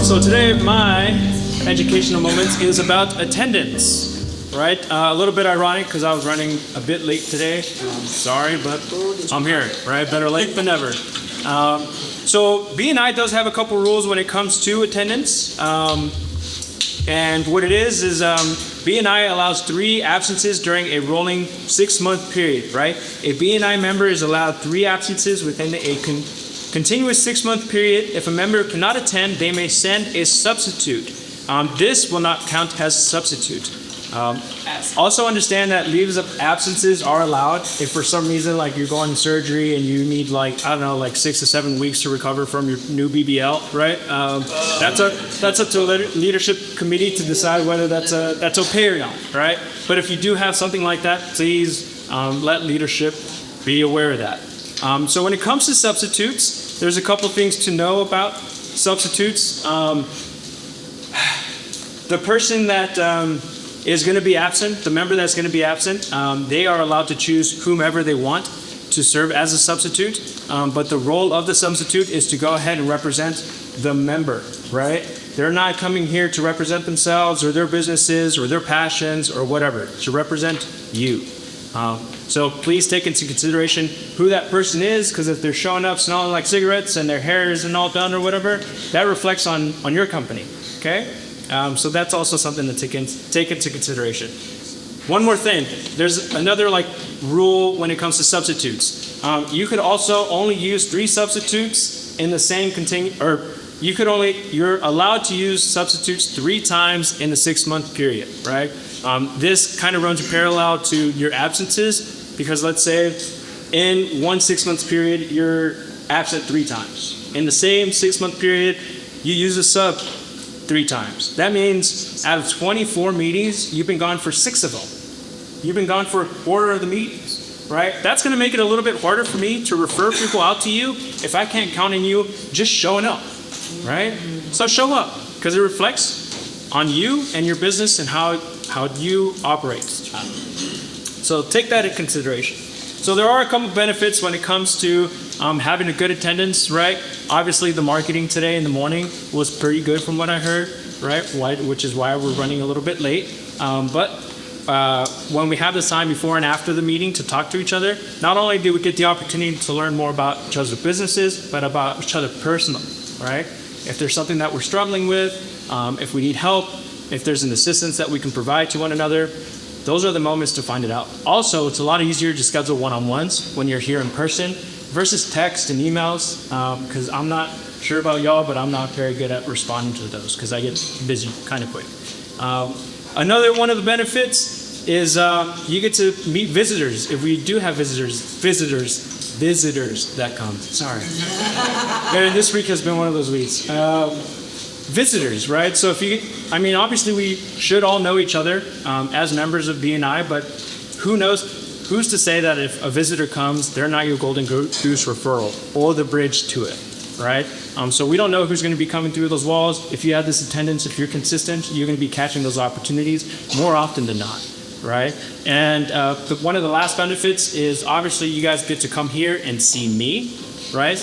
So today my educational moment is about attendance, right? A little bit ironic because I was running a bit late today. Sorry, but I'm here, right? Better late than never. So BNI does have a couple rules when it comes to attendance. And what it is BNI allows 3 absences during a rolling 6-month period, right? A BNI member is allowed 3 absences within a continuous 6-month period. If a member cannot attend, they may send a substitute. This will not count as substitute. Also understand that leaves of absences are allowed if for some reason like you're going to surgery and you need like 6 to 7 weeks to recover from your new BBL, right? That's up to leadership committee to decide whether that's okay or not, right? But if you do have something like that, please let leadership be aware of that. So when it comes to substitutes, there's a couple things to know about substitutes. The person that is going to be absent, the member that's going to be absent, they are allowed to choose whomever they want to serve as a substitute. But the role of the substitute is to go ahead and represent the member, right? They're not coming here to represent themselves or their businesses or their passions or whatever, to represent you. So please take into consideration who that person is, because if they're showing up smelling like cigarettes and their hair isn't all done or whatever, that reflects on your company, okay? So that's also something to take into consideration. One more thing, there's another rule when it comes to substitutes. You could also only use 3 substitutes in the same you're allowed to use substitutes 3 times in the 6-month period, right? This kind of runs parallel to your absences, because let's say in one 6-month period, you're absent 3 times. In the same 6-month period, you use a sub 3 times. That means out of 24 meetings, you've been gone for 6 of them. You've been gone for a quarter of the meetings, right? That's going to make it a little bit harder for me to refer people out to you if I can't count on you just showing up, right? So show up, because it reflects on you and your business and how you operate. So take that into consideration. So there are a couple benefits when it comes to having a good attendance, right? Obviously, the marketing today in the morning was pretty good from what I heard, right? Which is why we're running a little bit late. But when we have this time before and after the meeting to talk to each other, not only do we get the opportunity to learn more about each other's businesses, but about each other personally, right? If there's something that we're struggling with, if we need help, if there's an assistance that we can provide to one another, those are the moments to find it out. Also, it's a lot easier to schedule one-on-ones when you're here in person versus text and emails, because I'm not sure about y'all, but I'm not very good at responding to those because I get busy kind of quick. Another one of the benefits is you get to meet visitors. If we do have visitors that come. Sorry. And this week has been one of those weeks. Visitors, right? So obviously we should all know each other as members of BNI, but who knows, who's to say that if a visitor comes, they're not your golden goose referral or the bridge to it, right? So we don't know who's going to be coming through those walls. If you have this attendance, if you're consistent, you're going to be catching those opportunities more often than not, right? And one of the last benefits is obviously you guys get to come here and see me, right?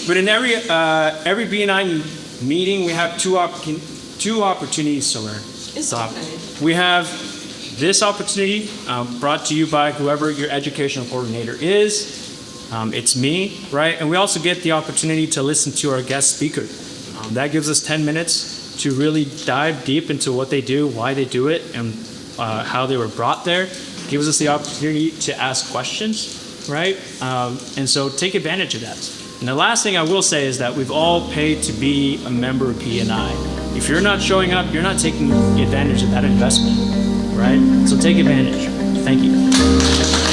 But in every BNI meeting, we have two opportunities to learn. We have this opportunity brought to you by whoever your educational coordinator is. It's me, right? And we also get the opportunity to listen to our guest speaker. That gives us 10 minutes to really dive deep into what they do, why they do it, and how they were brought there. Gives us the opportunity to ask questions, right? And so take advantage of that. And the last thing I will say is that we've all paid to be a member of BNI. If you're not showing up, you're not taking advantage of that investment, right? So take advantage. Thank you.